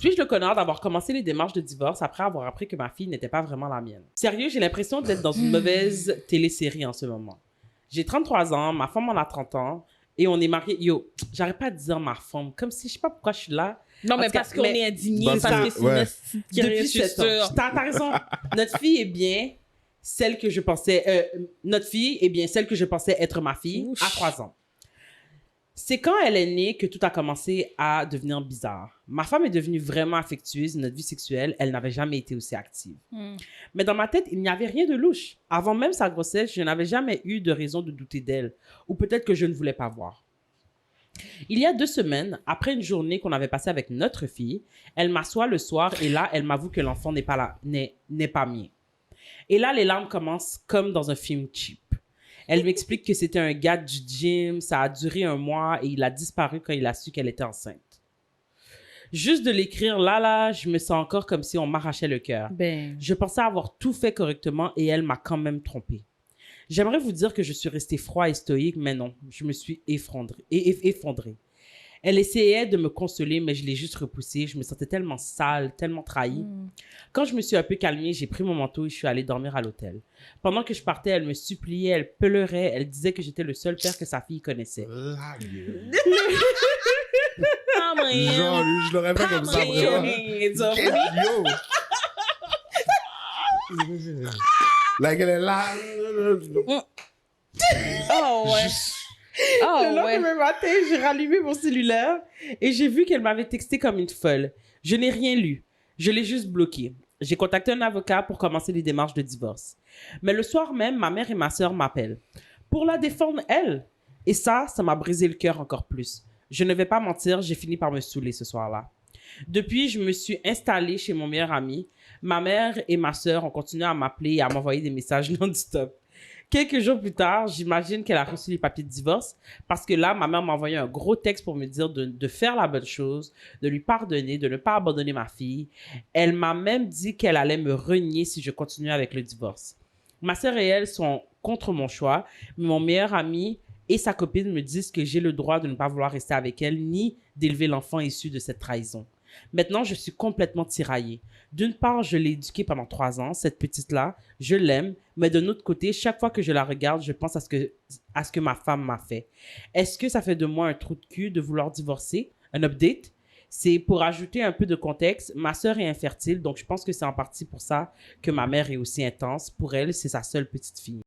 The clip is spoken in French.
Suis-je le connard d'avoir commencé les démarches de divorce après avoir appris que ma fille n'était pas vraiment la mienne? Sérieux, j'ai l'impression d'être dans une mauvaise télésérie en ce moment. J'ai 33 ans, ma femme en a 30 ans, et on est mariés. Yo, j'arrête pas de dire ma femme, comme si, je sais pas pourquoi je suis là. Non, mais parce qu'on est indigné, parce que c'est une depuis 7 ans. T'as raison. Notre fille est bien celle que je pensais... notre fille est bien celle que je pensais être ma fille à 3 ans. C'est quand elle est née que tout a commencé à devenir bizarre. Ma femme est devenue vraiment affectueuse, notre vie sexuelle, elle n'avait jamais été aussi active. Mais dans ma tête, il n'y avait rien de louche. Avant même sa grossesse, je n'avais jamais eu de raison de douter d'elle. Ou peut-être que je ne voulais pas voir. Il y a 2 semaines, après une journée qu'on avait passée avec notre fille, elle m'assoit le soir et là, elle m'avoue que l'enfant n'est pas mien. Et là, les larmes commencent comme dans un film cheap. Elle m'explique que c'était un gars du gym, ça a duré 1 mois et il a disparu quand il a su qu'elle était enceinte. Juste de l'écrire là, je me sens encore comme si on m'arrachait le cœur. Je pensais avoir tout fait correctement et elle m'a quand même trompée. J'aimerais vous dire que je suis restée froid et stoïque, mais non, je me suis effondrée. Elle essayait de me consoler, mais je l'ai juste repoussée. Je me sentais tellement sale, tellement trahie. Quand je me suis un peu calmée, j'ai pris mon manteau et je suis allée dormir à l'hôtel. Pendant que je partais, elle me suppliait, elle pleurait, elle disait que j'étais le seul père que sa fille connaissait. Genre, je l'aurais fait comme ça. Like, elle est là. Oh, ouais. Le lendemain matin, j'ai rallumé mon cellulaire et j'ai vu qu'elle m'avait texté comme une folle. Je n'ai rien lu. Je l'ai juste bloqué. J'ai contacté un avocat pour commencer les démarches de divorce. Mais le soir même, ma mère et ma sœur m'appellent. Pour la défendre, elle. Et ça m'a brisé le cœur encore plus. Je ne vais pas mentir, j'ai fini par me saouler ce soir-là. Depuis, je me suis installée chez mon meilleur ami. Ma mère et ma sœur ont continué à m'appeler et à m'envoyer des messages non-stop. Quelques jours plus tard, j'imagine qu'elle a reçu les papiers de divorce parce que là, ma mère m'a envoyé un gros texte pour me dire de faire la bonne chose, de lui pardonner, de ne pas abandonner ma fille. Elle m'a même dit qu'elle allait me renier si je continuais avec le divorce. Ma sœur et elle sont contre mon choix, mais mon meilleur ami et sa copine me disent que j'ai le droit de ne pas vouloir rester avec elle ni d'élever l'enfant issu de cette trahison. Maintenant, je suis complètement tiraillée. D'une part, je l'ai éduquée pendant 3 ans, cette petite-là, je l'aime, mais d'un autre côté, chaque fois que je la regarde, je pense à ce que ma femme m'a fait. Est-ce que ça fait de moi un trou de cul de vouloir divorcer? Un update? C'est pour ajouter un peu de contexte, ma sœur est infertile, donc je pense que c'est en partie pour ça que ma mère est aussi intense. Pour elle, c'est sa seule petite fille.